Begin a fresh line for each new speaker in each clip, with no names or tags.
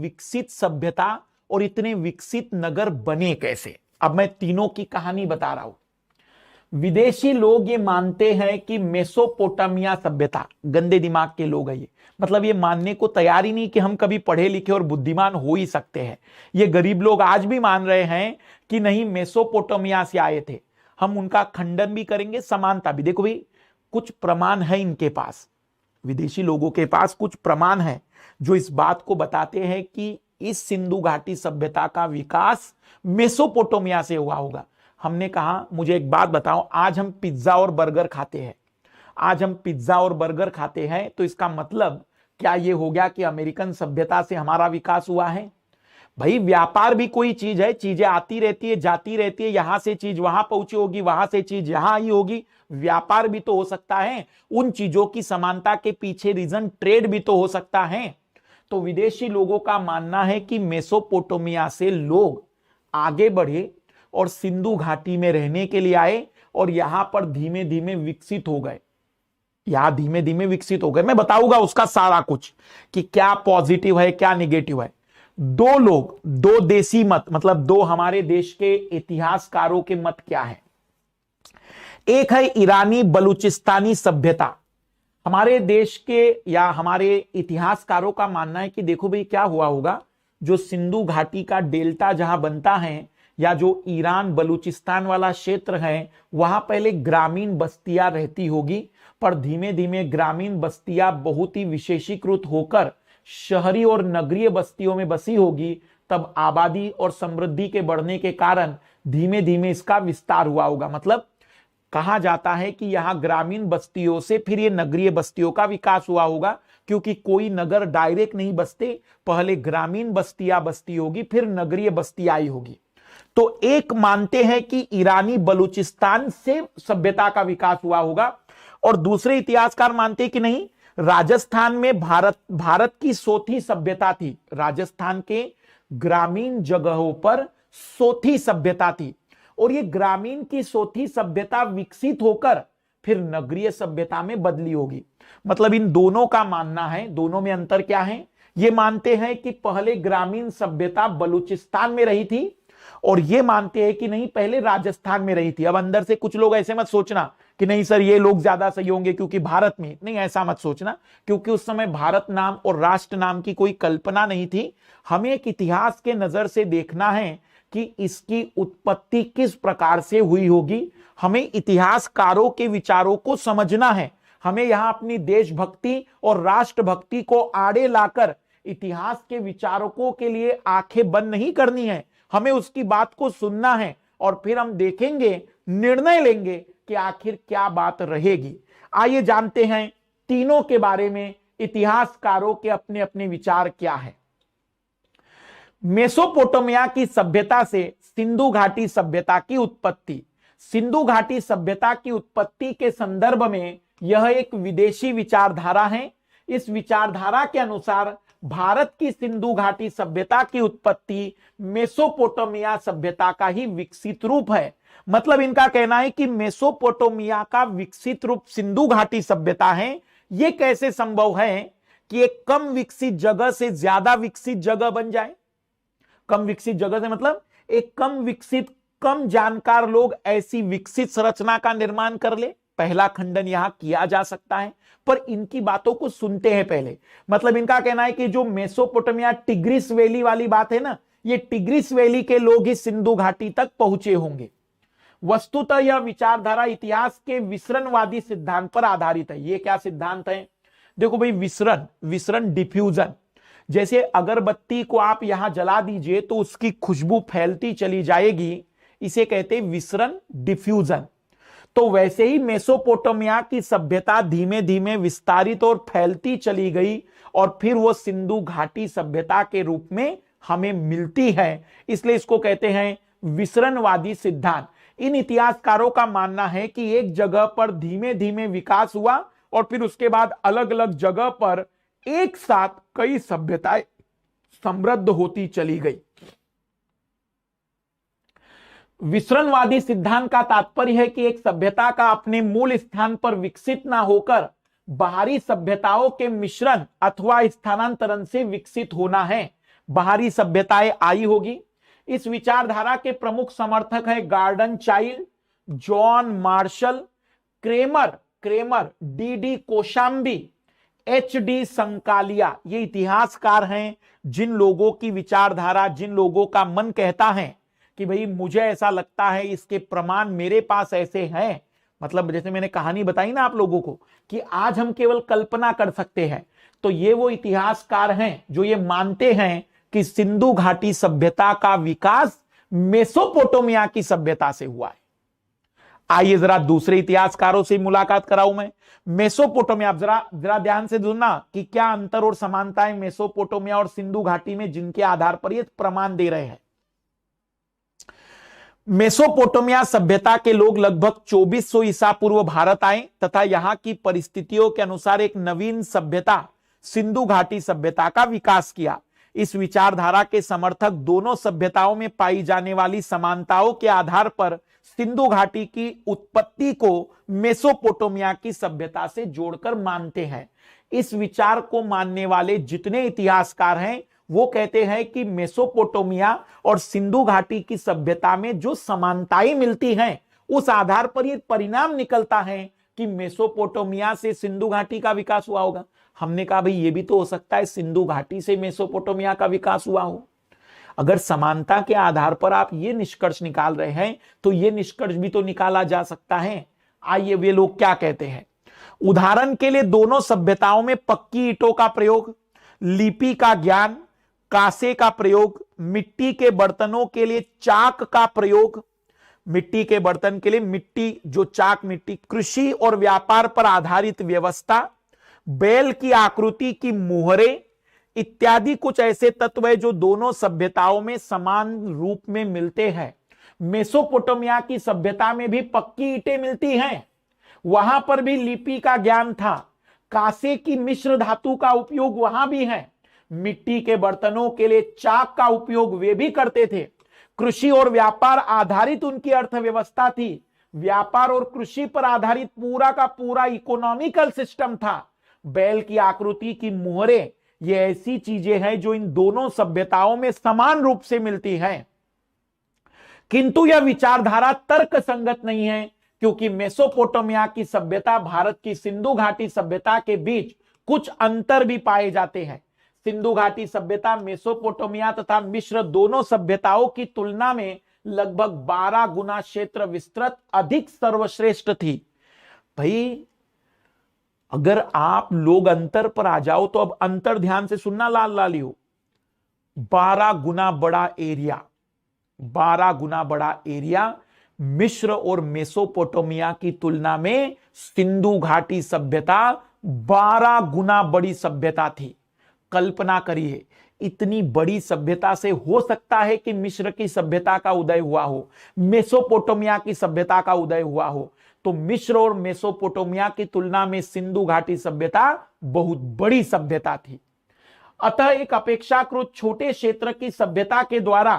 विकसित सभ्यता और इतने विकसित नगर बने कैसे। अब मैं तीनों की कहानी बता रहा हूं। विदेशी लोग ये मानते हैं कि मेसोपोटामिया सभ्यता, गंदे दिमाग के लोग हैं ये, मतलब ये मानने को तैयार ही नहीं कि हम कभी पढ़े लिखे और बुद्धिमान हो ही सकते हैं। ये गरीब लोग आज भी मान रहे हैं कि नहीं, मेसोपोटामिया से आए थे। हम उनका खंडन भी करेंगे, समानता भी। देखो भाई, कुछ प्रमाण है इनके पास, विदेशी लोगों के पास कुछ प्रमाण है जो इस बात को बताते हैं कि इस सिंधु घाटी सभ्यता का विकास मेसोपोटामिया से हुआ होगा। हमने कहा, मुझे एक बात बताओ, आज हम पिज्जा और बर्गर खाते हैं, आज हम पिज्जा और बर्गर खाते हैं, तो इसका मतलब क्या यह हो गया कि अमेरिकन सभ्यता से हमारा विकास हुआ है? भाई, व्यापार भी कोई चीज है, चीजें आती रहती है, जाती रहती है, यहां से चीज वहां पहुंची होगी, वहां से चीज यहां आई होगी। व्यापार भी तो हो सकता है, उन चीजों की समानता के पीछे रीजन ट्रेड भी तो हो सकता है। तो विदेशी लोगों का मानना है कि मेसोपोटामिया से लोग आगे बढ़े और सिंधु घाटी में रहने के लिए आए और यहां पर धीमे धीमे विकसित हो गए, यहां धीमे धीमे विकसित हो गए। मैं बताऊंगा उसका सारा कुछ कि क्या पॉजिटिव है क्या निगेटिव है। दो लोग, दो देसी मत, मतलब दो हमारे देश के इतिहासकारों के मत क्या है। एक है ईरानी बलूचिस्तानी सभ्यता। हमारे देश के या हमारे इतिहासकारों का मानना है कि देखो भाई, क्या हुआ होगा, जो सिंधु घाटी का डेल्टा जहां बनता है या जो ईरान बलूचिस्तान वाला क्षेत्र है, वहां पहले ग्रामीण बस्तियां रहती होगी, पर धीमे धीमे ग्रामीण बस्तियां बहुत ही विशेषीकृत होकर शहरी और नगरीय बस्तियों में बसी होगी। तब आबादी और समृद्धि के बढ़ने के कारण धीमे धीमे इसका विस्तार हुआ होगा। मतलब कहा जाता है कि यहां ग्रामीण बस्तियों से फिर ये नगरीय बस्तियों का विकास हुआ होगा, क्योंकि कोई नगर डायरेक्ट नहीं बसते, पहले ग्रामीण बस्तियां बसती होगी, फिर नगरीय बस्ती आई होगी। तो एक मानते हैं कि ईरानी बलूचिस्तान से सभ्यता का विकास हुआ होगा, और दूसरे इतिहासकार मानते हैं कि नहीं, राजस्थान में भारत की सोथी सभ्यता थी। राजस्थान के ग्रामीण जगहों पर सोथी सभ्यता थी, और ये ग्रामीण की सोथी सभ्यता विकसित होकर फिर नगरीय सभ्यता में बदली होगी। मतलब इन दोनों का मानना है, दोनों में अंतर क्या है। ये मानते हैं कि पहले ग्रामीण सभ्यता बलूचिस्तान में रही थी, और ये मानते हैं कि नहीं, पहले राजस्थान में रही थी। अब अंदर से कुछ लोग ऐसे मत सोचना कि नहीं सर ये लोग ज्यादा सही होंगे क्योंकि भारत में, नहीं ऐसा मत सोचना, क्योंकि उस समय भारत नाम और राष्ट्र नाम की कोई कल्पना नहीं थी। हमें एक इतिहास के नजर से देखना है कि इसकी उत्पत्ति किस प्रकार से हुई होगी। हमें इतिहासकारों के विचारों को समझना है। हमें यहां अपनी देशभक्ति और राष्ट्रभक्ति को आड़े लाकर इतिहास के विचारकों के लिए आंखें बंद नहीं करनी है। हमें उसकी बात को सुनना है और फिर हम देखेंगे, निर्णय लेंगे कि आखिर क्या बात रहेगी। आइए जानते हैं तीनों के बारे में, इतिहासकारों के अपने अपने विचार क्या है। मेसोपोटामिया की सभ्यता से सिंधु घाटी सभ्यता की उत्पत्ति। सिंधु घाटी सभ्यता की उत्पत्ति के संदर्भ में यह एक विदेशी विचारधारा है। इस विचारधारा के अनुसार भारत की सिंधु घाटी सभ्यता की उत्पत्ति मेसोपोटामिया सभ्यता का ही विकसित रूप है। मतलब इनका कहना है कि मेसोपोटामिया का विकसित रूप सिंधु घाटी सभ्यता है। यह कैसे संभव है कि एक कम विकसित जगह से ज्यादा विकसित जगह बन जाए। कम विकसित जगह से मतलब एक कम विकसित, कम जानकार लोग ऐसी विकसित संरचना का निर्माण कर ले। पहला खंडन यहां किया जा सकता है, पर इनकी बातों को सुनते हैं पहले। मतलब इनका कहना है कि जो मेसोपोटामिया टिग्रिस वैली वाली बात है ना, ये टिग्रिस वैली के लोग ही सिंधु घाटी तक पहुंचे होंगे। वस्तुतः यह विचारधारा इतिहास के विसरणवादी सिद्धांत पर आधारित है। ये क्या सिद्धांत है? देखो भाई, विसरण डिफ्यूजन। जैसे अगरबत्ती को आप यहां जला दीजिए तो उसकी खुशबू फैलती चली जाएगी, इसे कहते हैं विसरण डिफ्यूजन। तो वैसे ही मेसोपोटामिया की सभ्यता धीमे धीमे विस्तारित और फैलती चली गई, और फिर वो सिंधु घाटी सभ्यता के रूप में हमें मिलती है। इसलिए इसको कहते हैं विसरणवादी सिद्धांत। इन इतिहासकारों का मानना है कि एक जगह पर धीमे धीमे विकास हुआ और फिर उसके बाद अलग अलग जगह पर एक साथ कई सभ्यताएं समृद्ध होती चली गई। विसरणवादी सिद्धांत का तात्पर्य है कि एक सभ्यता का अपने मूल स्थान पर विकसित ना होकर बाहरी सभ्यताओं के मिश्रण अथवा स्थानांतरण से विकसित होना है। बाहरी सभ्यताएं आई होगी। इस विचारधारा के प्रमुख समर्थक है Gordon Childe, John Marshall, Kramer Kramer D Kosambi, D Sankalia. ये इतिहासकार हैं जिन लोगों की विचारधारा, जिन लोगों का मन कहता है कि भाई मुझे ऐसा लगता है, इसके प्रमाण मेरे पास ऐसे हैं। मतलब जैसे मैंने कहानी बताई ना आप लोगों को कि आज हम केवल कल्पना कर सकते हैं, तो ये वो इतिहासकार हैं जो ये मानते हैं कि सिंधु घाटी सभ्यता का विकास मेसोपोटामिया की सभ्यता से हुआ है। आइए जरा दूसरे इतिहासकारों से मुलाकात कराऊं मैं। मेसोपोटामिया, आप जरा ध्यान से सुनना कि क्या अंतर और समानताएं मेसोपोटामिया और सिंधु घाटी में, जिनके आधार पर ये प्रमाण दे रहे हैं। मेसोपोटामिया सभ्यता के लोग लगभग 2400 ईसा पूर्व भारत आए तथा यहां की परिस्थितियों के अनुसार एक नवीन सभ्यता सिंधु घाटी सभ्यता का विकास किया। इस विचारधारा के समर्थक दोनों सभ्यताओं में पाई जाने वाली समानताओं के आधार पर सिंधु घाटी की उत्पत्ति को मेसोपोटामिया की सभ्यता से जोड़कर मानते हैं। इस विचार को मानने वाले जितने इतिहासकार हैं वो कहते हैं कि मेसोपोटामिया और सिंधु घाटी की सभ्यता में जो समानताएं मिलती हैं उस आधार पर यह परिणाम निकलता है कि मेसोपोटामिया से सिंधु घाटी का विकास हुआ होगा। हमने कहा भाई ये भी तो हो सकता है सिंधु घाटी से मेसोपोटामिया का विकास हुआ हो। अगर समानता के आधार पर आप ये निष्कर्ष निकाल रहे हैं तो ये निष्कर्ष भी तो निकाला जा सकता है। आइए वे लोग क्या कहते हैं। उदाहरण के लिए दोनों सभ्यताओं में पक्की ईंटों का प्रयोग, लिपि का ज्ञान, कांसे का प्रयोग, मिट्टी के बर्तनों के लिए चाक का प्रयोग, मिट्टी के बर्तन के लिए मिट्टी, जो चाक मिट्टी, कृषि और व्यापार पर आधारित व्यवस्था, बैल की आकृति की मुहरें इत्यादि कुछ ऐसे तत्व है जो दोनों सभ्यताओं में समान रूप में मिलते हैं। मेसोपोटामिया की सभ्यता में भी पक्की ईंटें मिलती हैं, वहां पर भी लिपि का ज्ञान था, कांसे की मिश्र धातु का उपयोग वहां भी है, मिट्टी के बर्तनों के लिए चाक का उपयोग वे भी करते थे, कृषि और व्यापार आधारित उनकी अर्थव्यवस्था थी, व्यापार और कृषि पर आधारित पूरा का पूरा इकोनॉमिकल सिस्टम था। बैल की आकृति की मुहरें, ये ऐसी चीजें हैं जो इन दोनों सभ्यताओं में समान रूप से मिलती हैं। किंतु यह विचारधारा तर्क संगत नहीं है, क्योंकि मेसोपोटामिया की सभ्यता भारत की सिंधु घाटी सभ्यता के बीच कुछ अंतर भी पाए जाते हैं। सिंधु घाटी सभ्यता मेसोपोटामिया तथा मिस्र दोनों सभ्यताओं की तुलना में लगभग 12 गुना क्षेत्र विस्तृत अधिक सर्वश्रेष्ठ थी। भाई अगर आप लोग अंतर पर आ जाओ तो अब अंतर ध्यान से सुनना लाल लालियो। 12 गुना बड़ा एरिया, 12 गुना बड़ा एरिया मिस्र और मेसोपोटामिया की तुलना में सिंधु घाटी सभ्यता 12 गुना बड़ी सभ्यता थी। कल्पना करिए इतनी बड़ी सभ्यता से हो सकता है कि मिस्र की सभ्यता का उदय हुआ हो, मेसोपोटामिया की सभ्यता का उदय हुआ हो, तो मिस्र और मेसोपोटामिया की तुलना में सिंधु घाटी सभ्यता बहुत बड़ी सभ्यता थी। अतः एक अपेक्षाकृत छोटे क्षेत्र की सभ्यता के द्वारा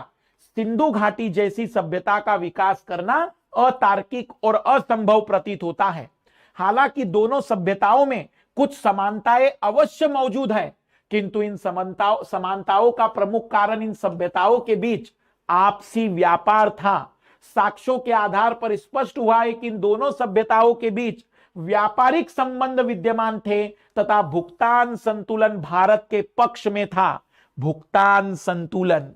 सिंधु घाटी जैसी सभ्यता का विकास करना अतार्किक और असंभव प्रतीत होता है। हालांकि दोनों सभ्यताओं में कुछ समानताएं अवश्य मौजूद है, किंतु इन समानताओं का प्रमुख कारण इन सभ्यताओं के बीच आपसी व्यापार था। साक्ष्यों के आधार पर स्पष्ट हुआ है कि इन दोनों सभ्यताओं के बीच व्यापारिक संबंध विद्यमान थे तथा भुगतान संतुलन भारत के पक्ष में था। भुगतान संतुलन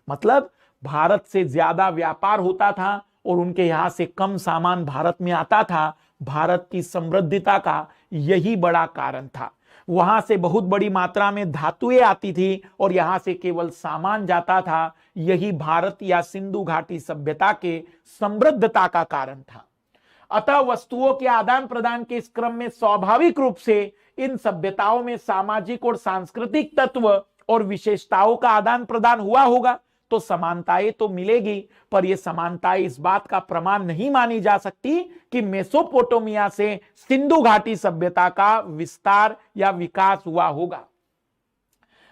मतलब भारत से ज्यादा व्यापार होता था और उनके यहां से कम सामान भारत में आता था। भारत की समृद्धता का यही बड़ा कारण था। वहां से बहुत बड़ी मात्रा में धातुएं आती थी और यहां से केवल सामान जाता था। यही भारत या सिंधु घाटी सभ्यता के समृद्धता का कारण था। अतः वस्तुओं के आदान प्रदान के इस क्रम में स्वाभाविक रूप से इन सभ्यताओं में सामाजिक और सांस्कृतिक तत्व और विशेषताओं का आदान प्रदान हुआ होगा, तो समानताएं तो मिलेगी, पर यह समानताएं इस बात का प्रमाण नहीं मानी जा सकती कि मेसोपोटामिया से सिंधु घाटी सभ्यता का विस्तार या विकास हुआ होगा।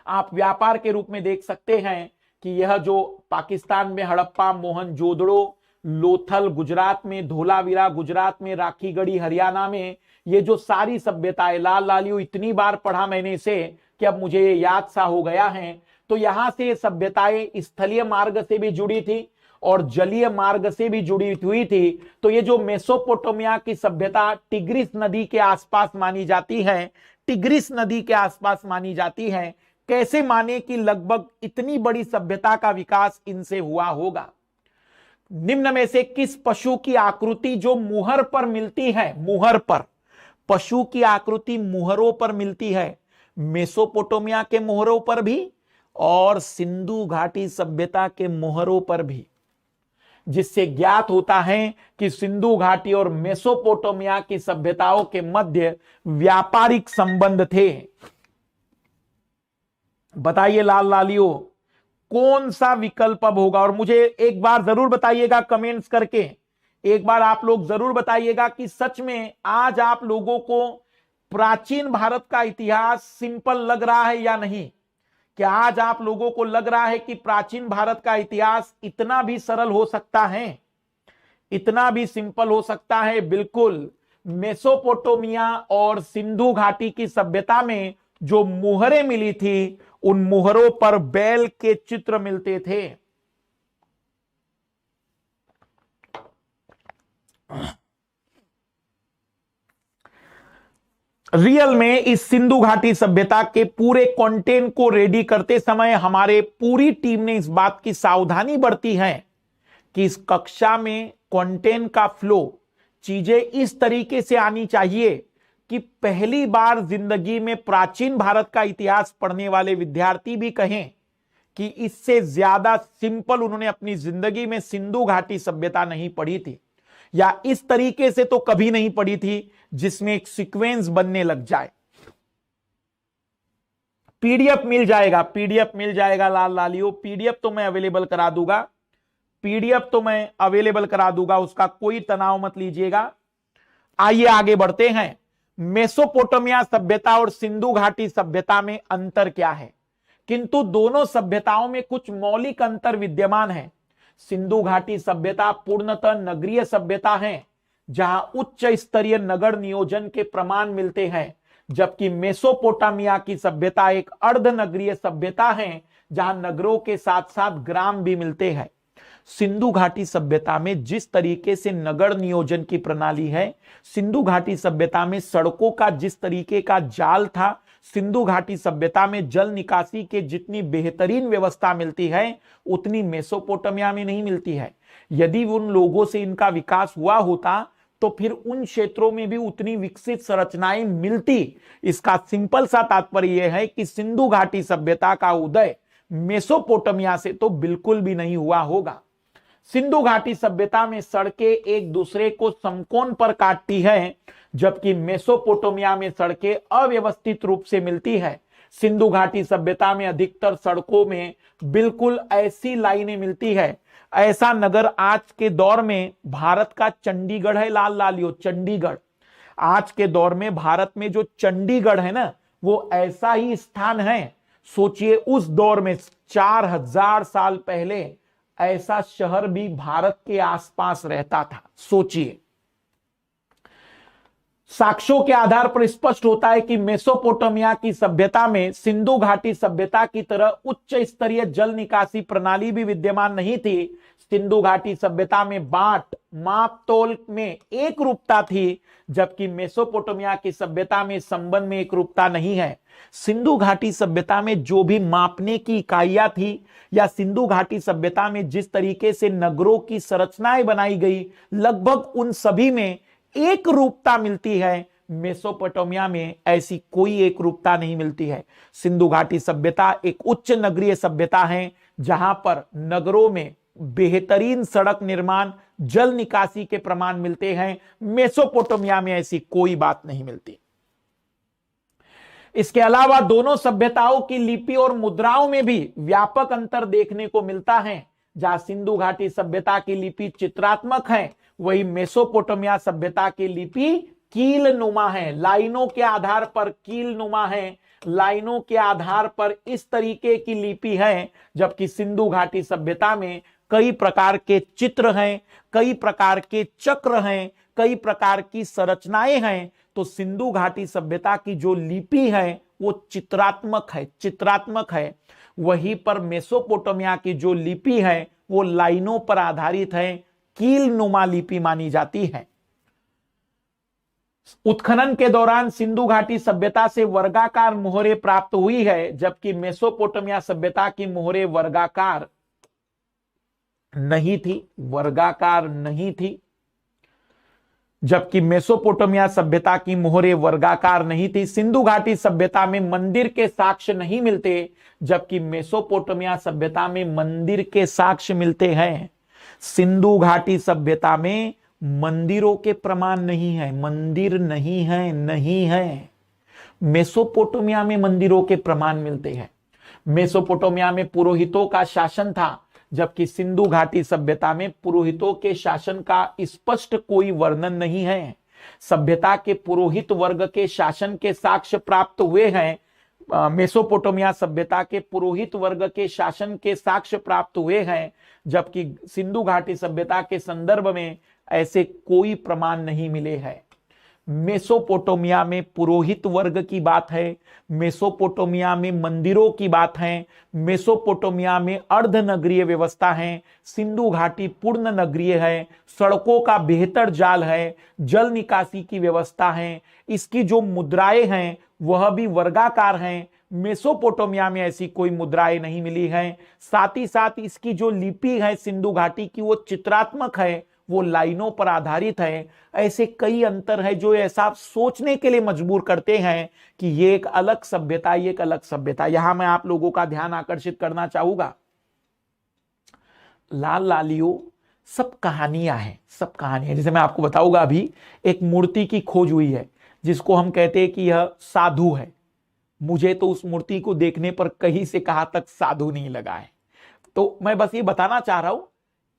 आप व्यापार के रूप में देख सकते हैं कि यह जो पाकिस्तान में हड़प्पा, मोहनजोदड़ो, लोथल गुजरात में, धोलावीरा गुजरात में, राखीगढ़ी हरियाणा में, ये जो सारी सभ्यताएं, लाल लालियो इतनी बार पढ़ा मैंने इसे कि अब मुझे ये याद सा हो गया है। तो यहां से ये सभ्यताएं स्थलीय मार्ग से भी जुड़ी थी और जलीय मार्ग से भी जुड़ी हुई थी। तो ये जो मेसोपोटामिया की सभ्यता टिग्रिस नदी के आसपास मानी जाती है, टिग्रिस नदी के आसपास मानी जाती है, कैसे माने कि लगभग इतनी बड़ी सभ्यता का विकास इनसे हुआ होगा? निम्न में से किस पशु की आकृति जो मुहर पर मिलती है, मुहर पर, पशु की आकृति मुहरों पर मिलती है, मेसोपोटामिया के मुहरों पर भी और सिंधु घाटी सभ्यता के मुहरों पर भी, जिससे ज्ञात होता है कि सिंधु घाटी और मेसोपोटामिया की सभ्यताओं के मध्य व्यापारिक संबंध थे। बताइए लाल लालियो, कौन सा विकल्प अब होगा? और मुझे एक बार जरूर बताइएगा कमेंट्स करके, एक बार आप लोग जरूर बताइएगा कि सच में आज आप लोगों को प्राचीन भारत का इतिहास सिंपल लग रहा है या नहीं। क्या आज आप लोगों को लग रहा है कि प्राचीन भारत का इतिहास इतना भी सरल हो सकता है, इतना भी सिंपल हो सकता है? बिल्कुल। मेसोपोटामिया और सिंधु घाटी की सभ्यता में जो मुहरें मिली थी, उन मुहरों पर बैल के चित्र मिलते थे। रियल में इस सिंधु घाटी सभ्यता के पूरे कंटेंट को रेडी करते समय हमारे पूरी टीम ने इस बात की सावधानी बरती है कि इस कक्षा में कंटेंट का फ्लो, चीजें इस तरीके से आनी चाहिए कि पहली बार जिंदगी में प्राचीन भारत का इतिहास पढ़ने वाले विद्यार्थी भी कहें कि इससे ज्यादा सिंपल उन्होंने अपनी जिंदगी में सिंधु घाटी सभ्यता नहीं पढ़ी थी, या इस तरीके से तो कभी नहीं पढ़ी थी जिसमें एक सीक्वेंस बनने लग जाए। पीडीएफ मिल जाएगा, पीडीएफ मिल जाएगा लाल लालियो, पीडीएफ तो मैं अवेलेबल करा दूंगा, पीडीएफ तो मैं अवेलेबल करा दूंगा, उसका कोई तनाव मत लीजिएगा। आइए आगे बढ़ते हैं। मेसोपोटामिया सभ्यता और सिंधु घाटी सभ्यता में अंतर क्या है? किंतु दोनों सभ्यताओं में कुछ मौलिक अंतर विद्यमान है। सिंधु घाटी सभ्यता पूर्णतः नगरीय सभ्यता है, जहां उच्च स्तरीय नगर नियोजन के प्रमाण मिलते हैं, जबकि मेसोपोटामिया की सभ्यता एक अर्ध नगरीय सभ्यता है, जहां नगरों के साथ साथ ग्राम भी मिलते हैं। सिंधु घाटी सभ्यता में जिस तरीके से नगर नियोजन की प्रणाली है, सिंधु घाटी सभ्यता में सड़कों का जिस तरीके का जाल था, सिंधु घाटी सभ्यता में जल निकासी के जितनी बेहतरीन व्यवस्था मिलती है, उतनी मेसोपोटामिया में नहीं मिलती है। यदि उन लोगों से इनका विकास हुआ होता तो फिर उन क्षेत्रों में भी उतनी विकसित संरचनाएं मिलती। इसका सिंपल सा तात्पर्य यह है कि सिंधु घाटी सभ्यता का उदय मेसोपोटामिया से तो बिल्कुल भी नहीं हुआ होगा। सिंधु घाटी सभ्यता में सड़कें एक दूसरे को समकोण पर काटती है, जबकि मेसोपोटामिया में सड़कें अव्यवस्थित रूप से मिलती है। सिंधु घाटी सभ्यता में अधिकतर सड़कों में बिल्कुल ऐसी लाइनें मिलती है। ऐसा नगर आज के दौर में भारत का चंडीगढ़ है लाल लालियो, चंडीगढ़। आज के दौर में भारत में जो चंडीगढ़ है ना, वो ऐसा ही स्थान है। सोचिए उस दौर में 4000 साल पहले ऐसा शहर भी भारत के आसपास रहता था। सोचिए, साक्ष्यों के आधार पर स्पष्ट होता है कि मेसोपोटामिया की सभ्यता में सिंधु घाटी सभ्यता की तरह उच्च स्तरीय जल निकासी प्रणाली भी विद्यमान नहीं थी। सिंधु घाटी सभ्यता में बाट माप तोल में एक रूपता थी, जबकि मेसोपोटामिया की सभ्यता में संबंध में एक रूपता नहीं है। सिंधु घाटी सभ्यता में जो भी मापने की इकाइयां थी, या सिंधु घाटी सभ्यता में जिस तरीके से नगरों की संरचनाएं बनाई गई, लगभग उन सभी में एक रूपता मिलती है। मेसोपोटामिया में ऐसी कोई एक रूपता नहीं मिलती है। सिंधु घाटी सभ्यता एक उच्च नगरीय सभ्यता है, जहां पर नगरों में बेहतरीन सड़क निर्माण, जल निकासी के प्रमाण मिलते हैं। मेसोपोटामिया में ऐसी कोई बात नहीं मिलती। इसके अलावा दोनों सभ्यताओं की लिपि और मुद्राओं में भी व्यापक अंतर देखने को मिलता है। जहां सिंधु घाटी सभ्यता की लिपि चित्रात्मक है, वही मेसोपोटामिया सभ्यता की लिपि कील नुमा है, लाइनों के आधार पर कील नुमा है, लाइनों के आधार पर इस तरीके की लिपि है। जबकि सिंधु घाटी सभ्यता में कई प्रकार के चित्र हैं, कई प्रकार के चक्र हैं, कई प्रकार की संरचनाएं हैं। तो सिंधु घाटी सभ्यता की जो लिपि है वो चित्रात्मक है, चित्रात्मक है। वहीं पर मेसोपोटामिया की जो लिपि है वो लाइनों पर आधारित है, कील नुमा लिपि मानी जाती है। उत्खनन के दौरान सिंधु घाटी सभ्यता से वर्गाकार मोहरे प्राप्त हुई है, जबकि मेसोपोटामिया सभ्यता की मोहरे वर्गाकार नहीं थी, वर्गाकार नहीं थी। जबकि मेसोपोटामिया सभ्यता की मोहरे वर्गाकार नहीं थी। सिंधु घाटी सभ्यता में मंदिर के साक्ष्य नहीं मिलते, जबकि मेसोपोटामिया सभ्यता में मंदिर के साक्ष्य मिलते हैं। सिंधु घाटी सभ्यता में मंदिरों के प्रमाण नहीं है, मंदिर नहीं है, नहीं है। मेसोपोटामिया में मंदिरों के प्रमाण मिलते हैं। मेसोपोटामिया में पुरोहितों का शासन था, जबकि सिंधु घाटी सभ्यता में पुरोहितों के शासन का स्पष्ट कोई वर्णन नहीं है। सभ्यता के पुरोहित वर्ग के शासन के साक्ष्य प्राप्त हुए हैं। मेसोपोटामिया सभ्यता के पुरोहित वर्ग के शासन के साक्ष्य प्राप्त हुए हैं, जबकि सिंधु घाटी सभ्यता के संदर्भ में ऐसे कोई प्रमाण नहीं मिले हैं। मेसोपोटामिया में पुरोहित वर्ग की बात है, मेसोपोटामिया में मंदिरों की बात है, मेसोपोटामिया में अर्धनगरीय व्यवस्था है, सिंधु घाटी पूर्ण नगरीय है, सड़कों का बेहतर जाल है, जल निकासी की व्यवस्था है, इसकी जो मुद्राएं हैं वह भी वर्गाकार हैं। मेसोपोटामिया में ऐसी कोई मुद्राएं नहीं मिली हैं। साथ ही साथ इसकी जो लिपि है सिंधु घाटी की वो चित्रात्मक है, वो लाइनों पर आधारित है। ऐसे कई अंतर है जो ऐसा सोचने के लिए मजबूर करते हैं कि ये एक अलग सभ्यता, ये एक अलग सभ्यता। यहां मैं आप लोगों का ध्यान आकर्षित करना चाहूंगा, लाल लालियों सब कहानियां हैं, सब कहानियां। जैसे मैं आपको बताऊंगा, अभी एक मूर्ति की खोज हुई है जिसको हम कहते हैं कि यह साधु है। मुझे तो उस मूर्ति को देखने पर कहीं से कहां तक साधु नहीं लगा है। तो मैं बस ये बताना चाह रहा हूं,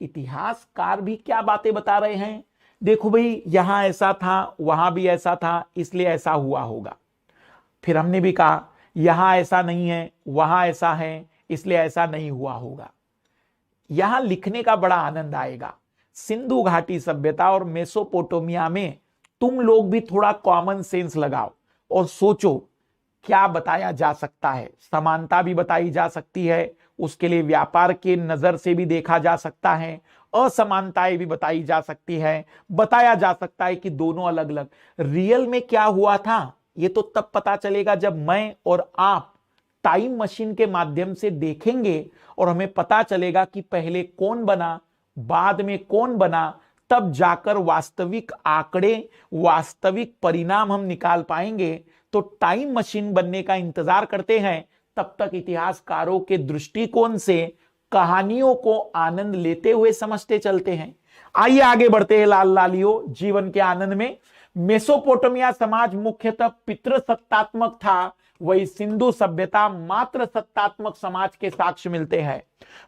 इतिहासकार भी क्या बातें बता रहे हैं। देखो भाई, यहां ऐसा था, वहां भी ऐसा था, इसलिए ऐसा हुआ होगा। फिर हमने भी कहा यहां ऐसा नहीं है, वहां ऐसा है, इसलिए ऐसा नहीं हुआ होगा। यहां लिखने का बड़ा आनंद आएगा। सिंधु घाटी सभ्यता और मेसोपोटामिया में तुम लोग भी थोड़ा कॉमन सेंस लगाओ और सोचो क्या बताया जा सकता है। समानता भी बताई जा सकती है, उसके लिए व्यापार के नजर से भी देखा जा सकता है, असमानताएं भी बताई जा सकती है। बताया जा सकता है कि दोनों अलग अलग। रियल में क्या हुआ था ये तो तब पता चलेगा जब मैं और आप टाइम मशीन के माध्यम से देखेंगे और हमें पता चलेगा कि पहले कौन बना, बाद में कौन बना। तब जाकर वास्तविक आंकड़े, वास्तविक परिणाम हम निकाल पाएंगे। तो टाइम मशीन बनने का इंतजार करते हैं, तब तक इतिहासकारों के दृष्टिकोण से कहानियों को आनंद लेते हुए समझते चलते हैं। आइए आगे बढ़ते हैं लाल लालियों जीवन के आनंद में। मेसोपोटामिया समाज मुख्यतः पितृसत्तात्मक था, वही सिंधु सभ्यता मात्र सत्तात्मक समाज के साक्ष्य मिलते हैं।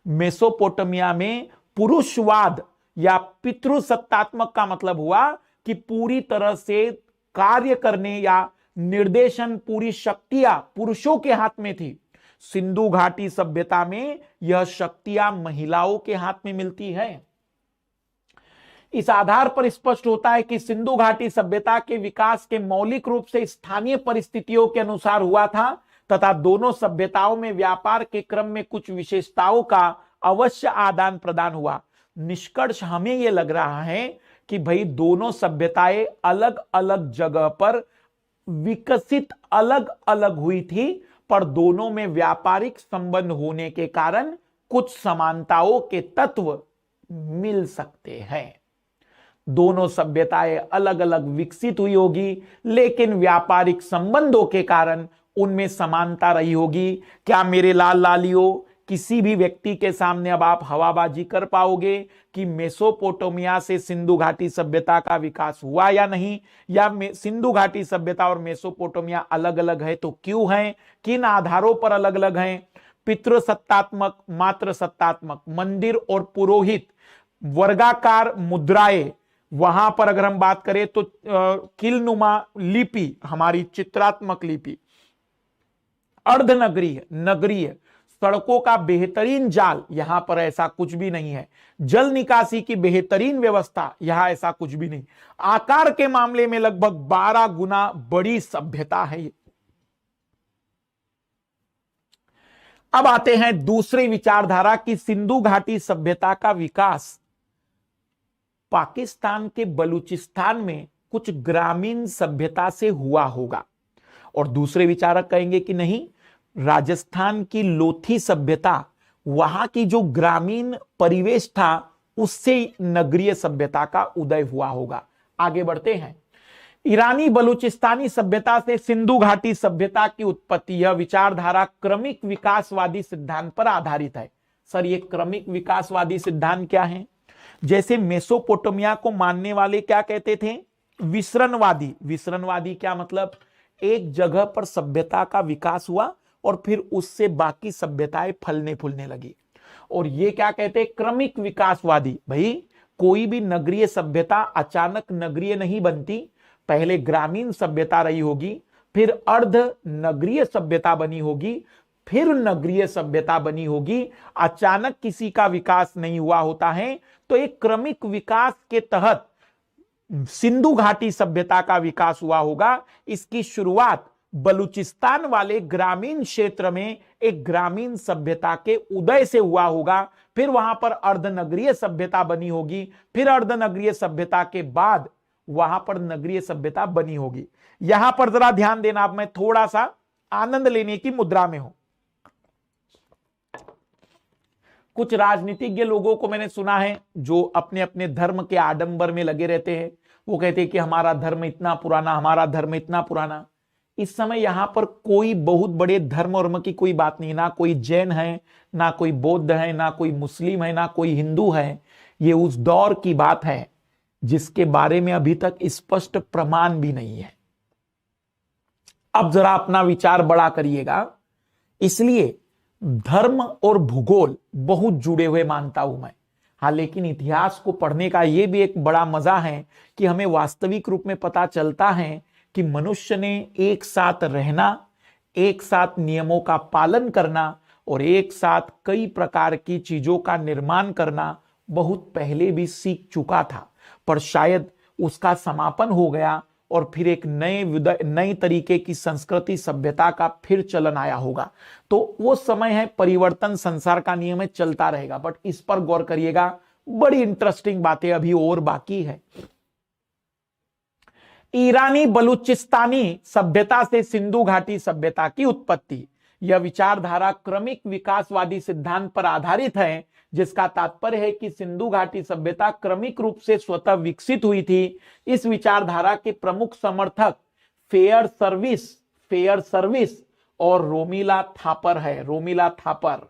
मेसोपोटामिया में पुरुषवाद या पितृसत्तात्मक का मतलब हुआ कि पूरी तरह से कार्य करने या निर्देशन, पूरी शक्तियां पुरुषों के हाथ में थी। सिंधु घाटी सभ्यता में यह शक्तियां महिलाओं के हाथ में मिलती है। इस आधार पर स्पष्ट होता है कि सिंधु घाटी सभ्यता के विकास के मौलिक रूप से स्थानीय परिस्थितियों के अनुसार हुआ था तथा दोनों सभ्यताओं में व्यापार के क्रम में कुछ विशेषताओं का अवश्य आदान प्रदान हुआ। निष्कर्ष हमें यह लग रहा है कि भाई दोनों सभ्यताएं अलग अलग जगह पर विकसित अलग अलग हुई थी, पर दोनों में व्यापारिक संबंध होने के कारण कुछ समानताओं के तत्व मिल सकते हैं। दोनों सभ्यताएं अलग अलग विकसित हुई होगी, लेकिन व्यापारिक संबंधों के कारण उनमें समानता रही होगी। क्या मेरे लाल लालियों किसी भी व्यक्ति के सामने अब आप हवाबाजी कर पाओगे कि मेसोपोटामिया से सिंधु घाटी सभ्यता का विकास हुआ या नहीं, या सिंधु घाटी सभ्यता और मेसोपोटामिया अलग अलग है तो क्यों है, किन आधारों पर अलग अलग हैं? पितृसत्तात्मक, मात्र सत्तात्मक, मंदिर और पुरोहित, वर्गाकार मुद्राएं, वहां पर अगर हम बात करें तो किलनुमा लिपि, हमारी चित्रात्मक लिपि, अर्धनगरीय, नगरीय, सड़कों का बेहतरीन जाल, यहां पर ऐसा कुछ भी नहीं है। जल निकासी की बेहतरीन व्यवस्था, यहां ऐसा कुछ भी नहीं। आकार के मामले में लगभग 12 गुना बड़ी सभ्यता है। अब आते हैं दूसरी विचारधारा की सिंधु घाटी सभ्यता का विकास पाकिस्तान के बलूचिस्तान में कुछ ग्रामीण सभ्यता से हुआ होगा, और दूसरे विचारक कहेंगे कि नहीं, राजस्थान की लोथी सभ्यता, वहां की जो ग्रामीण परिवेश था उससे नगरीय सभ्यता का उदय हुआ होगा। आगे बढ़ते हैं। ईरानी बलूचिस्तानी सभ्यता से सिंधु घाटी सभ्यता की उत्पत्ति, यह विचारधारा क्रमिक विकासवादी सिद्धांत पर आधारित है। सर, ये क्रमिक विकासवादी सिद्धांत क्या है? जैसे मेसोपोटामिया को मानने वाले क्या कहते थे? विसरणवादी। विसरणवादी क्या मतलब? एक जगह पर सभ्यता का विकास हुआ और फिर उससे बाकी सभ्यताएं फलने फूलने लगी। और ये क्या कहते हैं? क्रमिक विकासवादी। भाई, कोई भी नगरीय सभ्यता अचानक नगरीय नहीं बनती, पहले ग्रामीण सभ्यता रही होगी, फिर अर्ध नगरीय सभ्यता बनी होगी, फिर नगरीय सभ्यता बनी होगी। अचानक किसी का विकास नहीं हुआ होता है। तो एक क्रमिक विकास के तहत सिंधु घाटी सभ्यता का विकास हुआ होगा। इसकी शुरुआत बलूचिस्तान वाले ग्रामीण क्षेत्र में एक ग्रामीण सभ्यता के उदय से हुआ होगा, फिर वहां पर अर्धनगरीय सभ्यता बनी होगी, फिर अर्धनगरीय सभ्यता के बाद वहां पर नगरीय सभ्यता बनी होगी। यहां पर जरा ध्यान देना, अब मैं थोड़ा सा आनंद लेने की मुद्रा में हूं। कुछ राजनीतिज्ञ लोगों को मैंने सुना है जो अपने अपने धर्म के आडंबर में लगे रहते हैं। वो कहते हैं कि हमारा धर्म इतना पुराना, हमारा धर्म इतना पुराना। इस समय यहां पर कोई बहुत बड़े धर्म वर्म की कोई बात नहीं, ना कोई जैन है, ना कोई बौद्ध है, ना कोई मुस्लिम है, ना कोई हिंदू है। ये उस दौर की बात है जिसके बारे में अभी तक स्पष्ट प्रमाण भी नहीं है। अब जरा अपना विचार बड़ा करिएगा। इसलिए धर्म और भूगोल बहुत जुड़े हुए मानता हूं मैं। हाँ, लेकिन इतिहास को पढ़ने का यह भी एक बड़ा मजा है कि हमें वास्तविक रूप में पता चलता है कि मनुष्य ने एक साथ रहना, एक साथ नियमों का पालन करना और एक साथ कई प्रकार की चीजों का निर्माण करना बहुत पहले भी सीख चुका था, पर शायद उसका समापन हो गया और फिर एक नए तरीके की संस्कृति सभ्यता का फिर चलन आया होगा। तो वो समय है, परिवर्तन संसार का नियम है, चलता रहेगा। बट इस पर गौर करिएगा, बड़ी इंटरेस्टिंग बातें अभी और बाकी है। ईरानी बलूचिस्तानी सभ्यता से सिंधु घाटी सभ्यता की उत्पत्ति, यह विचारधारा क्रमिक विकासवादी सिद्धांत पर आधारित है, जिसका तात्पर्य है कि सिंधु घाटी सभ्यता क्रमिक रूप से स्वतः विकसित हुई थी। इस विचारधारा के प्रमुख समर्थक फेयर सर्विस और रोमिला थापर है। रोमिला थापर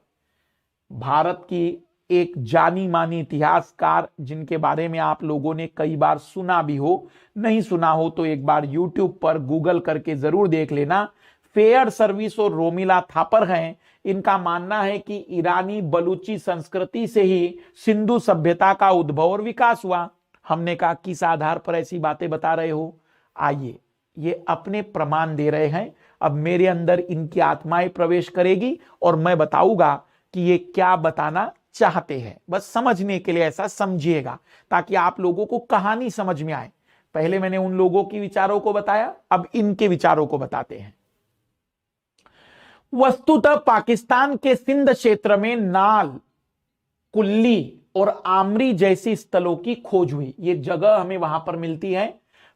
भारत की एक जानी मानी इतिहासकार, जिनके बारे में आप लोगों ने कई बार सुना भी हो, नहीं सुना हो तो एक बार यूट्यूब पर गूगल करके जरूर देख लेना। फेयर सर्विस और रोमिला थापर हैं। इनका मानना है कि ईरानी बलूची संस्कृति से ही सिंधु सभ्यता का उद्भव और विकास हुआ। हमने कहा किस आधार पर ऐसी बातें बता रहे हो? आइए, ये अपने प्रमाण दे रहे हैं। अब मेरे अंदर इनकी आत्माएं प्रवेश करेगी और मैं बताऊंगा कि ये क्या बताना चाहते हैं। बस समझने के लिए ऐसा समझिएगा ताकि आप लोगों को कहानी समझ में आए। पहले मैंने उन लोगों के विचारों को बताया, अब इनके विचारों को बताते हैं। वस्तुतः पाकिस्तान के सिंध क्षेत्र में नाल, कुल्ली और आमरी जैसी स्थलों की खोज हुई। ये जगह हमें वहां पर मिलती है।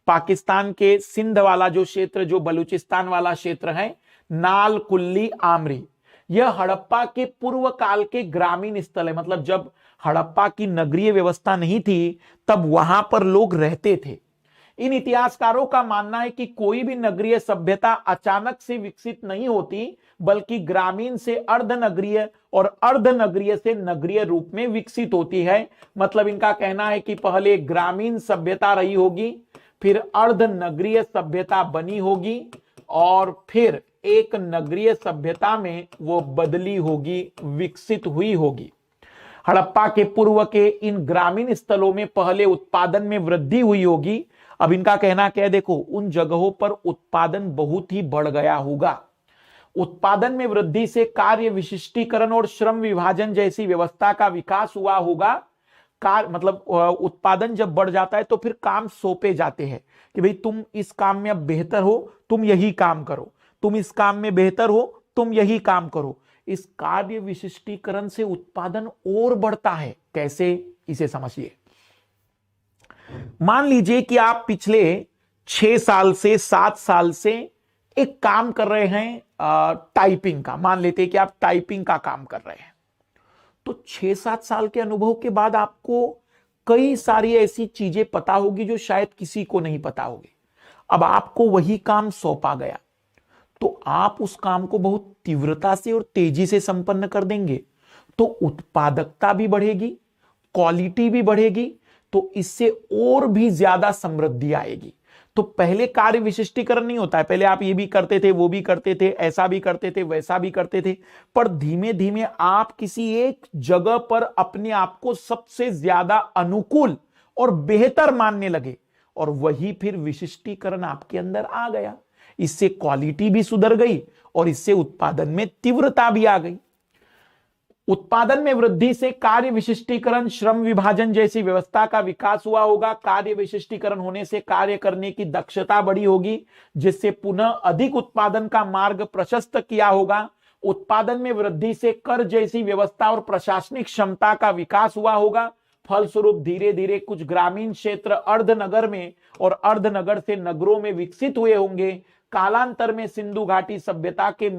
पाकिस्तान के सिंध वाला जो क्षेत्र, जो बलूचिस्तान वाला क्षेत्र है, नाल, कुल्ली, आमरी, यह हड़प्पा के पूर्व काल के ग्रामीण स्थल है। मतलब जब हड़प्पा की नगरीय व्यवस्था नहीं थी तब वहां पर लोग रहते थे। इन इतिहासकारों का मानना है कि कोई भी नगरीय सभ्यता अचानक से विकसित नहीं होती, बल्कि ग्रामीण से अर्धनगरीय और अर्धनगरीय से नगरीय रूप में विकसित होती है। मतलब इनका कहना है कि पहले ग्रामीण सभ्यता रही होगी, फिर अर्धनगरीय सभ्यता बनी होगी और फिर एक नगरीय सभ्यता में वो बदली होगी, विकसित हुई होगी। हड़प्पा के पूर्व के इन ग्रामीण स्थलों में पहले उत्पादन में वृद्धि हुई होगी। अब इनका कहना क्या है? देखो, उन जगहों पर उत्पादन बहुत ही बढ़ गया होगा। उत्पादन में वृद्धि से कार्य विशिष्टीकरण और श्रम विभाजन जैसी व्यवस्था का विकास हुआ होगा। मतलब उत्पादन जब बढ़ जाता है तो फिर काम सौंपे जाते हैं कि भाई तुम इस काम में अब बेहतर हो, तुम यही काम करो, तुम इस काम में बेहतर हो, तुम यही काम करो। इस कार्य विशिष्टीकरण से उत्पादन और बढ़ता है। कैसे, इसे समझिए। मान लीजिए कि आप पिछले 6 साल से 7 साल से एक काम कर रहे हैं टाइपिंग का। मान लेते हैं कि आप टाइपिंग का काम कर रहे हैं, तो 6-7 साल के अनुभव के बाद आपको कई सारी ऐसी चीजें पता होगी जो शायद किसी को नहीं पता होगी। अब आपको वही काम सौंपा गया, तो आप उस काम को बहुत तीव्रता से और तेजी से संपन्न कर देंगे, तो उत्पादकता भी बढ़ेगी, क्वालिटी भी बढ़ेगी, तो इससे और भी ज्यादा समृद्धि आएगी। तो पहले कार्य विशिष्टीकरण नहीं होता है, पहले आप ये भी करते थे, वो भी करते थे, ऐसा भी करते थे, वैसा भी करते थे, पर धीमे धीमे आप किसी एक जगह पर अपने आप को सबसे ज्यादा अनुकूल और बेहतर मानने लगे, और वही फिर विशिष्टीकरण आपके अंदर आ गया। इससे क्वालिटी भी सुधर गई और इससे उत्पादन में तीव्रता भी आ गई। उत्पादन में वृद्धि से कार्य विशिष्टीकरण, श्रम विभाजन जैसी व्यवस्था का विकास हुआ होगा। कार्य विशिष्टीकरण होने से कार्य करने की दक्षता बढ़ी होगी, जिससे पुनः अधिक उत्पादन का मार्ग प्रशस्त किया होगा। उत्पादन में वृद्धि से कर जैसी व्यवस्था और प्रशासनिक क्षमता का विकास हुआ होगा। फलस्वरूप धीरे धीरे कुछ ग्रामीण क्षेत्र अर्धनगर में और अर्धनगर से नगरों में विकसित हुए होंगे। कालांतर में सिंधु घाटी सभ्यता के